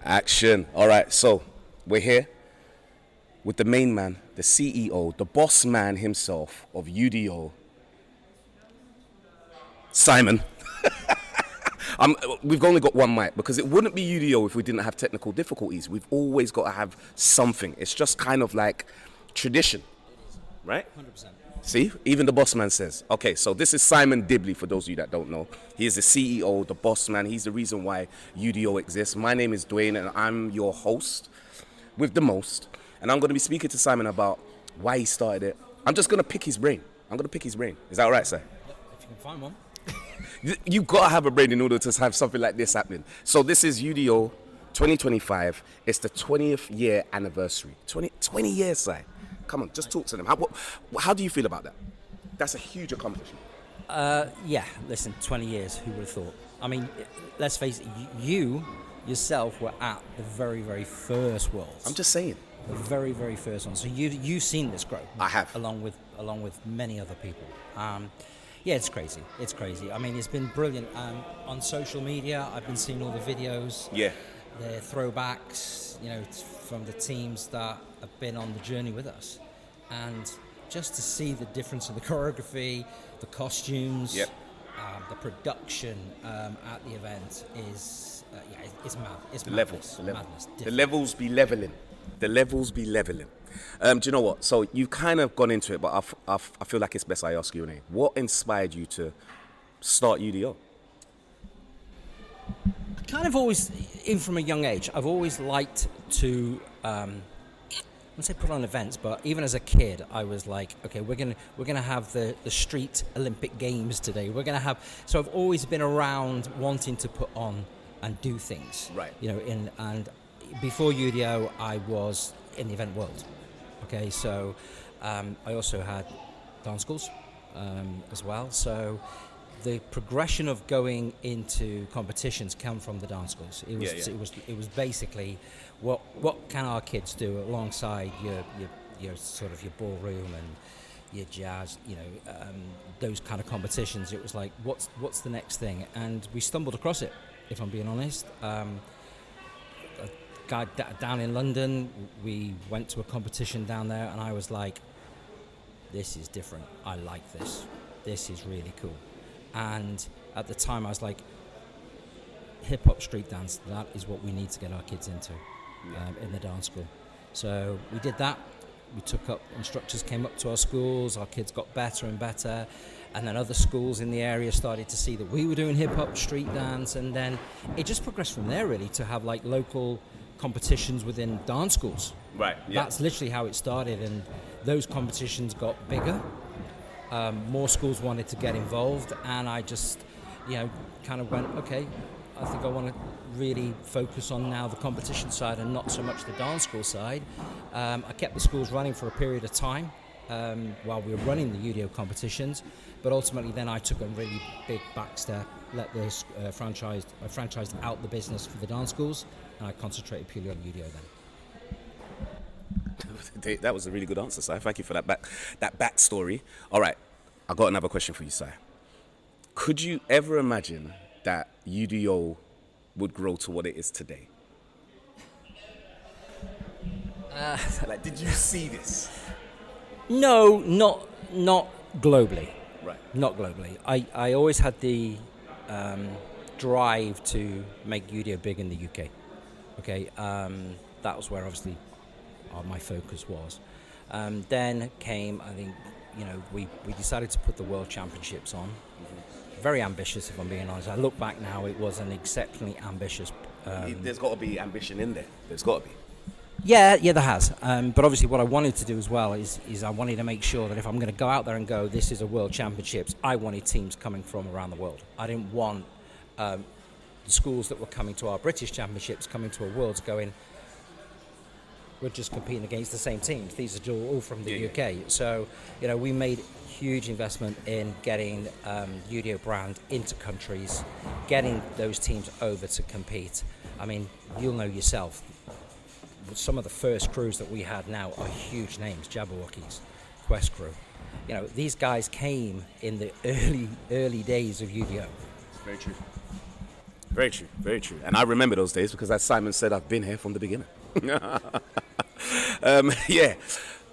Action. All right, so we're here with the main man, the CEO, the boss man himself of UDO, Simon. We've only got one mic because it wouldn't be UDO if we didn't have technical difficulties. We've always got to have something. It's just kind of like tradition, right? 100%. See, even the boss man says. Okay, so this is Simon Dibley, for those of you that don't know. He is the CEO, the boss man. He's the reason why UDO exists. My name is Dwayne, and I'm your host with the most. And I'm going to be speaking to Simon about why he started it. I'm just going to pick his brain. Is that all right, sir? If you can find one. You got to have a brain in order to have something like this happening. So this is UDO 2025. It's the 20th year anniversary. 20 years, sir. Come on, just talk to them. How do you feel about that? That's a huge accomplishment. Yeah, listen, 20 years, who would have thought? I mean, let's face it, you yourself were at the very, very first Worlds. I'm just saying. The very, very first one. So you've seen this grow. I have. Along with many other people. Yeah, it's crazy. It's crazy. I mean, it's been brilliant. On social media, I've been seeing all the videos. Yeah. The throwbacks, from the teams that have been on the journey with us. And just to see the difference in the choreography, the costumes, Yep. the production at the event is it's mad. It's The madness. levels. Madness. The levels be leveling. Do you know what? So you've kind of gone into it, but I feel like it's best I ask you, Renee. What inspired you to start UDO? Kind of always, even from a young age, I've always liked to, I wouldn't say put on events, but even as a kid, I was like, okay, we're gonna have the street Olympic Games today. So I've always been around wanting to put on and do things. Right. And before UDO, I was in the event world. Okay, so I also had dance schools as well. So the progression of going into competitions came from the dance schools. It was basically what can our kids do alongside your sort of your ballroom and your jazz, those kind of competitions. It was like what's the next thing, and we stumbled across it. If I'm being honest, a guy down in London, we went to a competition down there, and I was like, this is different. I like this. This is really cool. And at the time, I was like, hip-hop street dance, that is what we need to get our kids into in the dance school. So we did that. We took up, instructors came up to our schools, our kids got better and better, and then other schools in the area started to see that we were doing hip-hop street dance, and then it just progressed from there, really, to have like local competitions within dance schools. Right. Yeah. That's literally how it started, and those competitions got bigger. More schools wanted to get involved, and I just, kind of went, okay, I think I want to really focus on now the competition side and not so much the dance school side. I kept the schools running for a period of time while we were running the UDO competitions, but ultimately then I took a really big back step, let the I franchised out the business for the dance schools, and I concentrated purely on UDO then. That was a really good answer, Si. Thank you for that backstory. All right, I got another question for you, Si. Could you ever imagine that UDO would grow to what it is today? Did you see this? No, not globally. Right. Not globally. I always had the drive to make UDO big in the UK. Okay, that was where obviously my focus was. Then came, I think, we decided to put the World Championships on. Very ambitious, if I'm being honest. I look back now, it was an exceptionally ambitious. There's got to be ambition in there. There's got to be. Yeah, there has. But obviously what I wanted to do as well is I wanted to make sure that if I'm going to go out there and go, this is a World Championships, I wanted teams coming from around the world. I didn't want the schools that were coming to our British Championships coming to a Worlds going, we're just competing against the same teams. These are all from the UK. So, we made huge investment in getting UDO brand into countries, getting those teams over to compete. I mean, you'll know yourself, some of the first crews that we had now are huge names, Jabberwockies, Quest Crew. These guys came in the early days of UDO. Very true. Very true, very true. And I remember those days because, as Simon said, I've been here from the beginning. Yeah.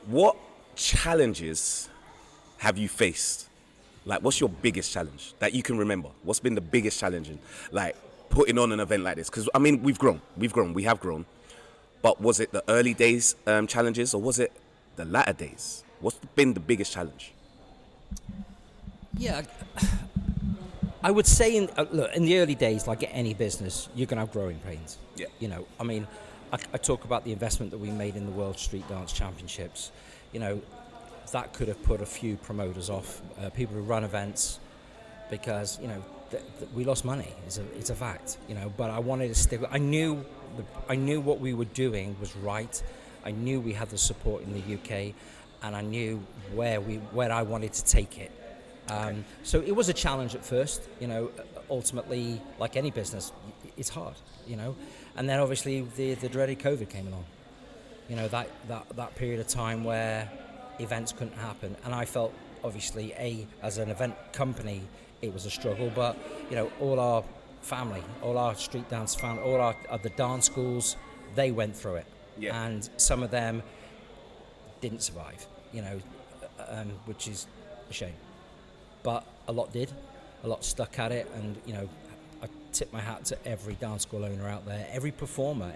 What challenges have you faced? Like, what's your biggest challenge that you can remember? What's been the biggest challenge in, like, putting on an event like this? Because, I mean, we have grown. But was it the early days challenges, or was it the latter days? What's been the biggest challenge? Yeah, I would say look, in the early days, like any business, you're going to have growing pains. Yeah. You know, I mean, I talk about the investment that we made in the World Street Dance Championships. You know, that could have put a few promoters off, people who run events, because, you know, we lost money. It's a fact. You know, but I wanted to stick. I knew what we were doing was right. I knew we had the support in the UK, and I knew where I wanted to take it. So it was a challenge at first, you know. Ultimately, like any business, it's hard, you know. And then obviously the dreaded COVID came along, you know, that period of time where events couldn't happen. And I felt, obviously, as an event company, it was a struggle. But, you know, all our family, all our street dance family, all the dance schools, they went through it. Yeah. And some of them didn't survive, you know, which is a shame. But a lot did. A lot stuck at it, and, you know, I tip my hat to every dance school owner out there, every performer,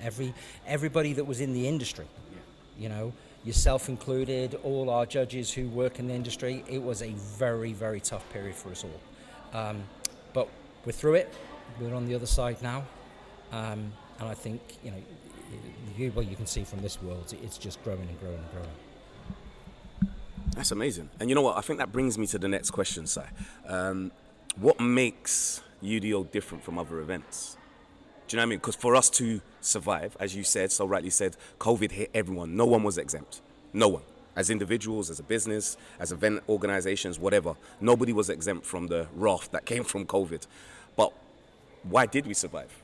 everybody that was in the industry. Yeah. You know, yourself included, all our judges who work in the industry. It was a very, very tough period for us all. But we're through it. We're on the other side now, and I think, you know, you can see from this world, it's just growing and growing and growing. That's amazing. And you know what? I think that brings me to the next question, Si. What makes UDO different from other events? Do you know what I mean? Because for us to survive, as you said, so rightly said, COVID hit everyone. No one was exempt. No one. As individuals, as a business, as event organizations, whatever. Nobody was exempt from the wrath that came from COVID. But why did we survive?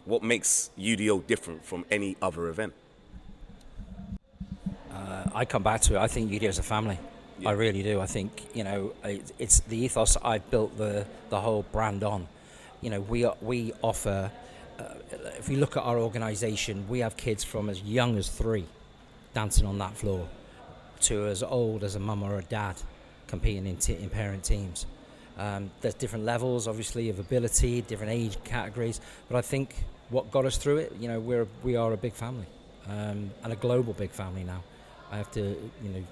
What makes UDO different from any other event? I come back to it. I think UDO is a family. Yeah. I really do. I think, you know, it's the ethos I've built the whole brand on. You know, we offer, if you look at our organisation, we have kids from as young as 3 dancing on that floor to as old as a mum or a dad competing in parent teams. There's different levels, obviously, of ability, different age categories, but I think what got us through it, you know, we are a big family, and a global big family now. I have to, you know,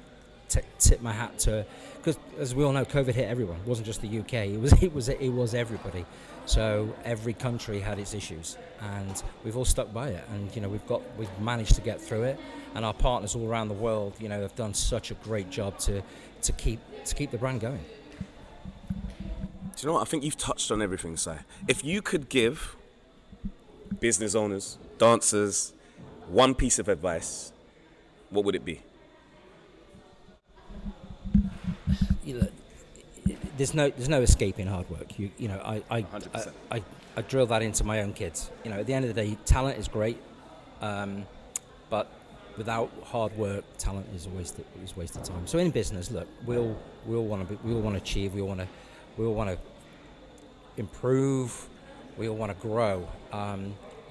tip my hat to, because as we all know, COVID hit everyone. It wasn't just the UK. It was everybody. So every country had its issues, and we've all stuck by it. And, you know, we've managed to get through it. And our partners all around the world, you know, have done such a great job to keep the brand going. Do you know what? I think you've touched on everything, Si. If you could give business owners, dancers, one piece of advice, what would it be? There's no escaping hard work. You know, I drill that into my own kids. You know, at the end of the day, talent is great, but without hard work, talent is a waste of time. So in business, look, we all want to achieve, we all want to improve, we all want to grow.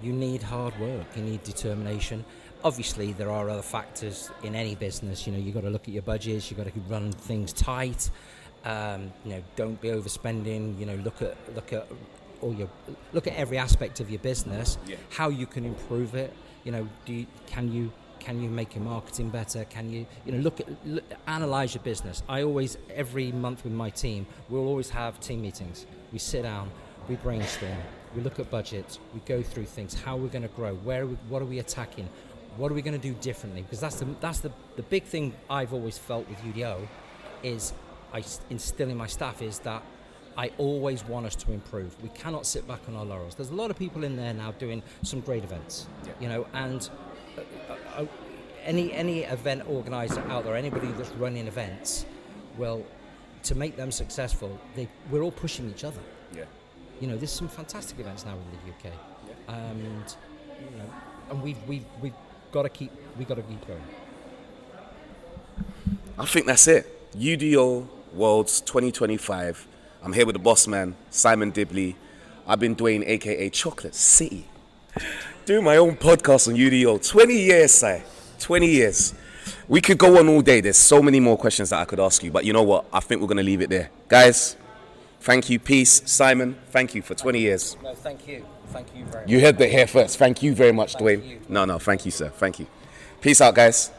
You need hard work. You need determination. Obviously, there are other factors in any business. You know, you've got to look at your budgets. You've got to run things tight. You know, don't be overspending. You know, look at every aspect of your business. Yeah. How you can improve it. You know, can you make your marketing better? Can you analyze your business? Every month with my team, we'll always have team meetings. We sit down, we brainstorm, we look at budgets, we go through things. How we're going to grow? What are we attacking? What are we going to do differently? Because that's the big thing I've always felt with UDO is I instill in my staff is that I always want us to improve. We cannot sit back on our laurels. There's a lot of people in there now doing some great events, you know, and any event organizer out there, anybody that's running events, well, to make them successful, we're all pushing each other. Yeah. You know, there's some fantastic events now in the UK, and you know, and we've got to keep going. I think that's it. UDO Worlds 2025. I'm here with the boss man, Simon Dibley. I've been Dwayne, aka Chocolate City, doing my own podcast on UDO. 20 years, Si. 20 years. We could go on all day. There's so many more questions that I could ask you, but you know what? I think we're going to leave it there. Guys, thank you. Peace. Simon, thank you for 20 years. No, thank you. Thank you very much. You heard it here first. Thank you very much, Thank Dwayne. you. No, thank you, sir. Thank you. Peace out, guys.